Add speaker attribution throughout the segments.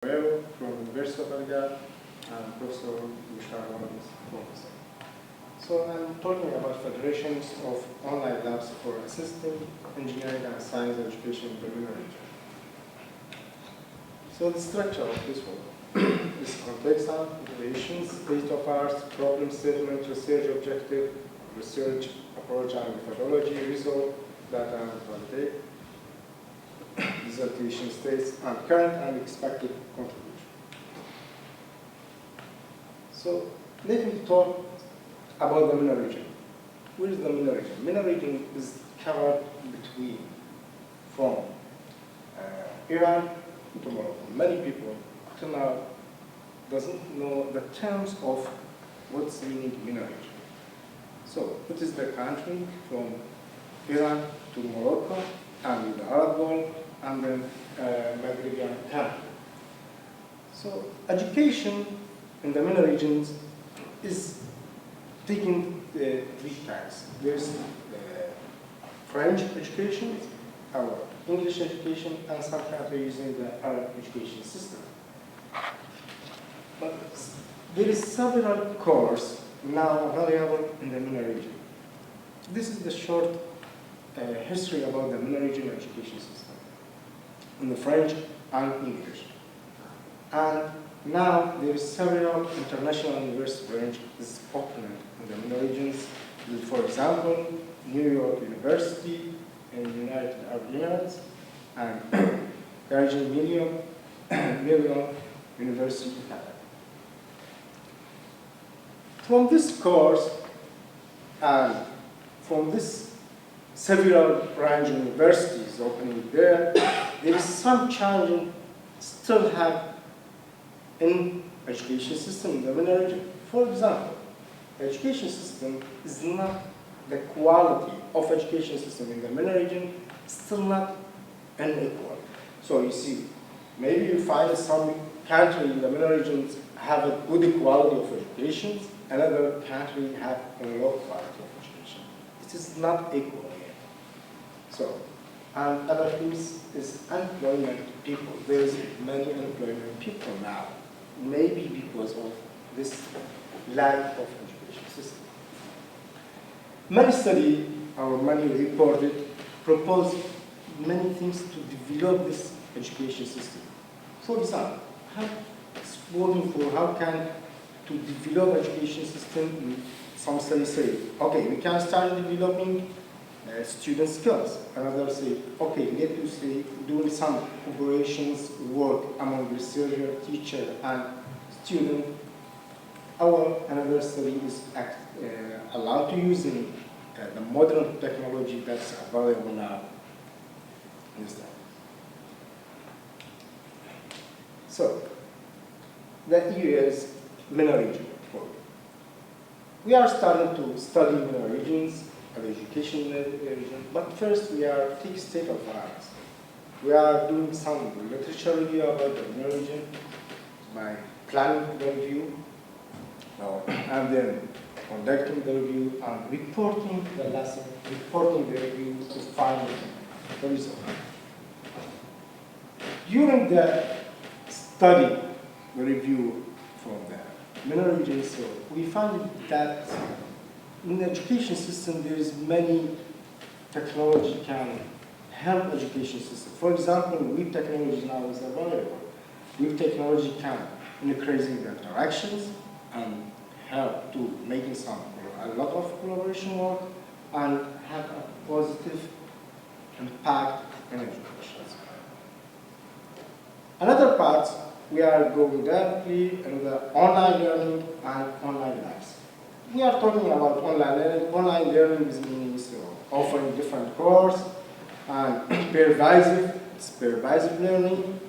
Speaker 1: From University of Belgrade and Professor Bishar Professor. So I'm talking about federations of online labs for assisting engineering and science education in the MENA region. So the structure of this one is complex operations, state of arts, problem statement, research objective, research approach and methodology, result, data and validate, dissertation states, and current and expected contribution. So let me talk about the MENA region. Where is the MENA region? MENA region is covered between from Iran to Morocco. Many people till now doesn't know the terms of what's meaning MENA region. So it is the country from Iran to Morocco and the Arab world and then Maghrebian country. So education in the MENA regions is taking three types. There's French education, our English education, and some countries using the Arab education system. But there is several courses now available in the MENA region. This is the short history about the MENA region education system in the French and English. And now there is several international university branches open in the MENA regions. For example, New York University in the United Arab Emirates and Carnegie Mellon University in Canada. From this course and from this several branch universities opening there is some challenge still have in education system in the MENA region. For example, the education system is not the quality of education system in the MENA region still not unequal. So you see, maybe you find some country in the MENA regions have a good quality of education, another country have a low quality of education. It is not equal yet. So, and other things is employment people. There is many unemployment people now, maybe because of this lack of education system. Many studies, or many reported, propose many things to develop this education system. For example, working for how can to develop education system, some studies say, okay, we can start developing student skills. Another say, okay, we need to say doing some operations work among researcher, teacher, and student. Another study is allowed to use the modern technology that's available now. Understand? So, the areas MENA region. We are starting to study MENA regions, education region, but first we are taking state of arts. We are doing some literature review about the MENA region by planning the review, and then conducting the review and reporting the lesson, reporting the review to find the result. During the study, the review from the MENA region, so we found that in the education system there is many technology can help education system. For example, web technology now is available. Web technology can increase the interactions and help to making a lot of collaboration work and have a positive impact in education. Another part, we are going directly into the online learning and online labs. We are talking about online learning. Online learning is meaning offering different courses and pervasive learning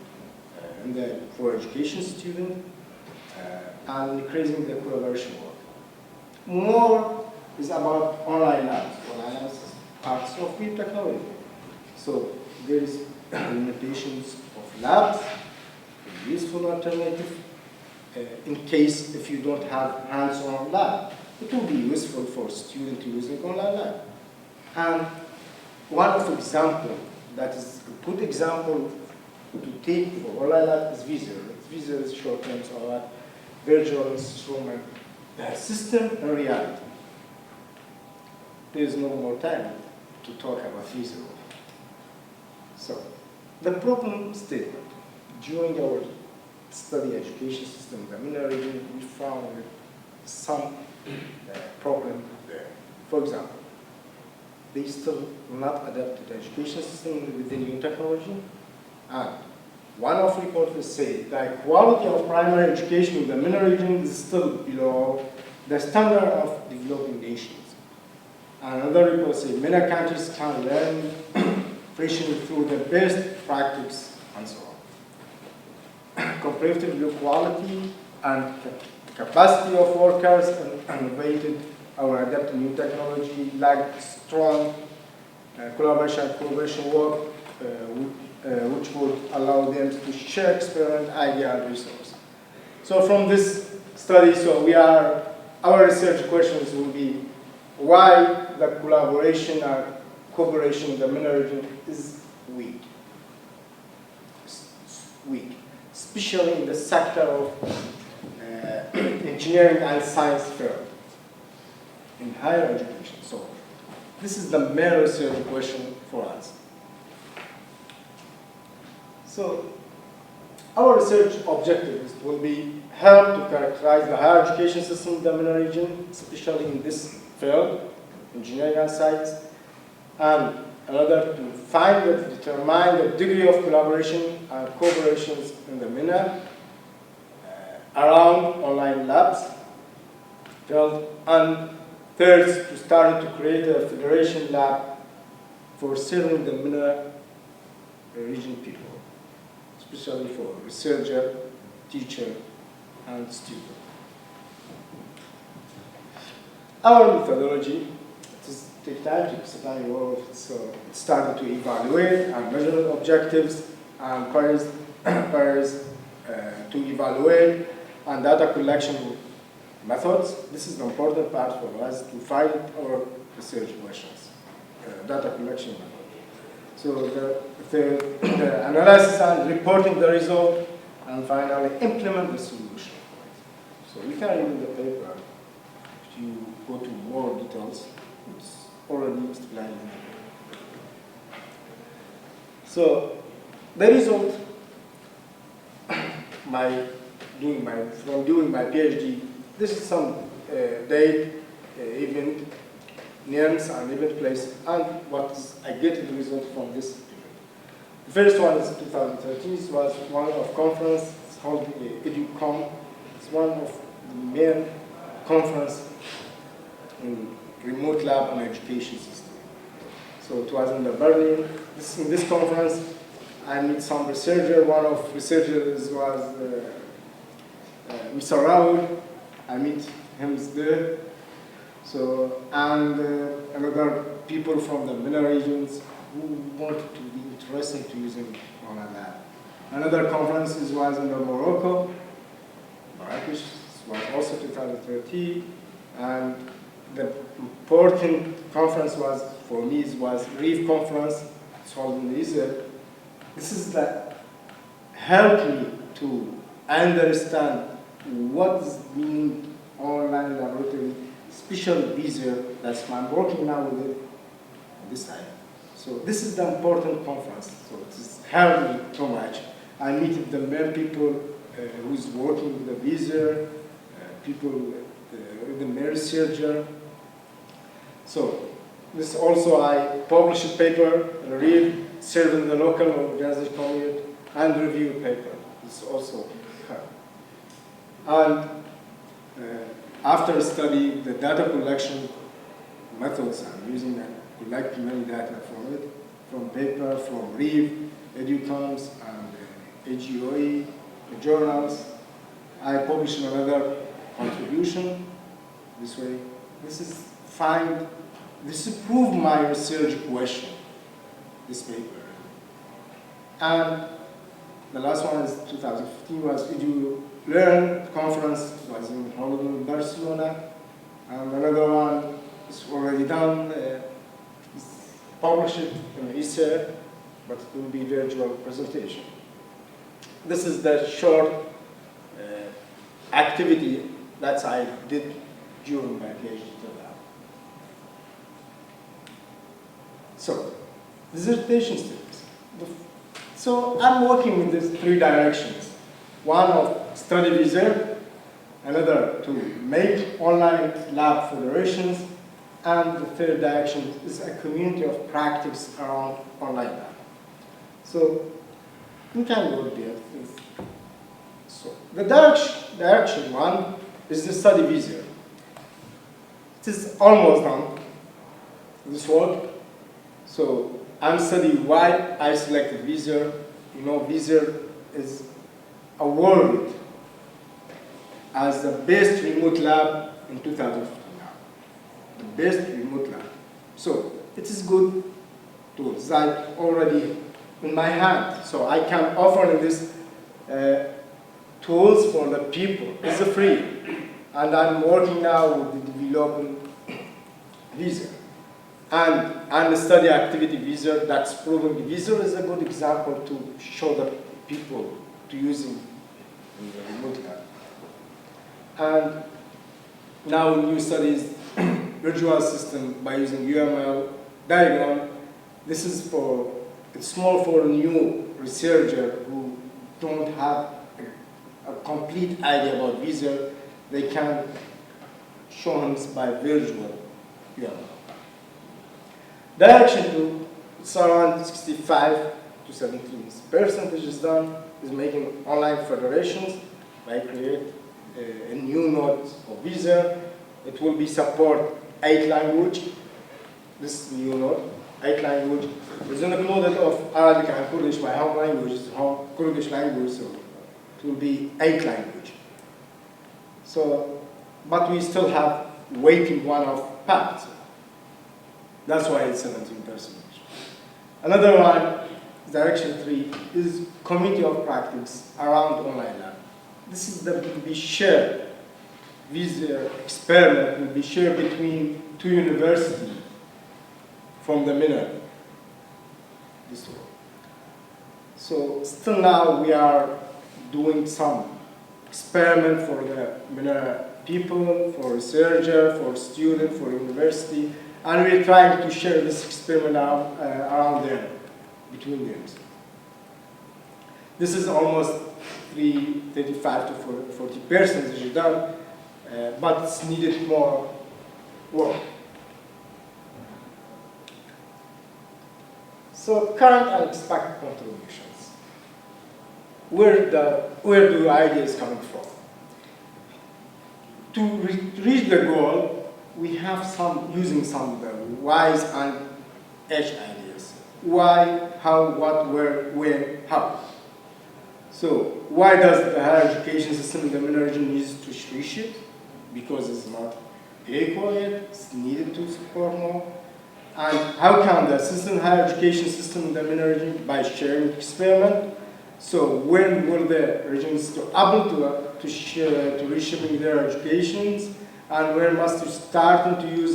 Speaker 1: for education students and increasing the collaboration work. More is about online labs. Online labs is parts of web technology. So there is limitations of labs, useful alternative in case if you don't have hands-on lab. It will be useful for students using online lab. And one of the example that is a good example to take for online lab is Visual. visual short-terms or virtual instrument system and reality. There is no more time to talk about visual. So, the problem statement. During our study education system in the MENA region, we found some problem there. For example, they still not adapted the education system with the new technology. And one of reporters say the quality of primary education in the MENA region is still below the standard of developing nations. Another report says MENA countries can learn freshly through the best practice and so on. Comparative low quality and capacity of workers and innovated or adapt to new technology, like strong collaboration work, which would allow them to share experience, idea, and resource. So from this study, our research questions will be why the collaboration and cooperation in the MENA region is weak, especially in the sector of engineering and science field in higher education. So this is the main research question for us. So our research objectives will be help to characterize the higher education system in the MENA region, especially in this field, engineering and science, and another to find and determine the degree of collaboration and cooperations in the MENA around online labs field, and third, to start to create a federation lab for serving the MENA region people, especially for researcher, teacher, and student. Our methodology, it takes time to explain all of it, so it started to evaluate and measure objectives and queries to evaluate and data collection methods. This is the important part for us to find our research questions, data collection method. So the analysis and reporting the result, and finally implement the solution. So we can read in the paper. If you go to more details, it's already explained. So the result, from doing my PhD, this is some date, event, names and event place, and I get the result from this event. The first one is 2013. It was one of conference. It's called EduCom. It's one of the main conference in remote lab and education system. So it was in the Berlin. In this conference, I meet some researcher. One of researchers was Mr. Raul. I meet him there. So, and another people from the MENA regions who wanted to be interested to using online lab. Another conference was in Morocco, Marrakesh, was also 2013, and the important conference was, for me, was REEF conference, it's called in Israel. This is that helped me to understand what is meaning online laboratory, special visa. That's why I'm working now with it this time. So this is the important conference. So it has helped me so much. I meet the main people who's working with the visa, people with the main researcher. So this also I published a paper, read, serve in the local organization community, and review paper. This also helped. And after studying the data collection methods, I'm using that, collect many data from it, from paper, from REEF, EduComs, and AGOE, journals. I published another contribution this way. This is prove my research question, this paper. And the last one is 2015 was EduLearn conference, was in Holland, Barcelona. And another one is already done, it's published in Easter, but it will be virtual presentation. This is the short activity that I did during my PhD lab. So, dissertation status. So I'm working with these three directions. One of study visa, another to make online lab federations, and the third direction is a community of practice around online lab. So we can go there. So the direction one is the study visa. It is almost done, this work. So I'm studying why I selected Visa. You know, Visa is awarded as the best remote lab in 2015. The best remote lab. So it is good tools that already in my hand. So I can offer this tools for the people. It's free. And I'm working now with the developing Visa. And the study activity visa, that's proven. The visa is a good example to show the people to using in the remote lab. And now new studies virtual system by using UML diagram. This is for, it's more for new researcher who don't have a complete idea about visa. They can show them by visual UML. Direction 2, it's around 65 to 70% is done, is making online federations by create a new node of Visa. It will be support 8 language, this new node, 8 language. It's included of Arabic and Kurdish, my home language is home Kurdish language, so it will be 8 language. So, but we still have waiting one of parts. That's why it's 17%. Another one, direction 3, is community of practice around online lab. This is the will be shared. This experiment will be shared between 2 universities from the MENA. This one. So still now we are doing some experiment for the MENA people, for researcher, for student, for university. And we're trying to share this experiment around them, between them. This is almost 35 to 40% is done, but it's needed more work. So current and expected contributions. Where do ideas coming from? To reach the goal, we have using some of the whys and edge ideas. Why, how, what, where, when, how. So why does the higher education system in the MENA region needs to reshape? Because it's not equal yet, it's needed to support more. And how can the higher education system in the MENA region? By sharing experiment. So when will the regions be able to reshaping their educations? And when must you start to use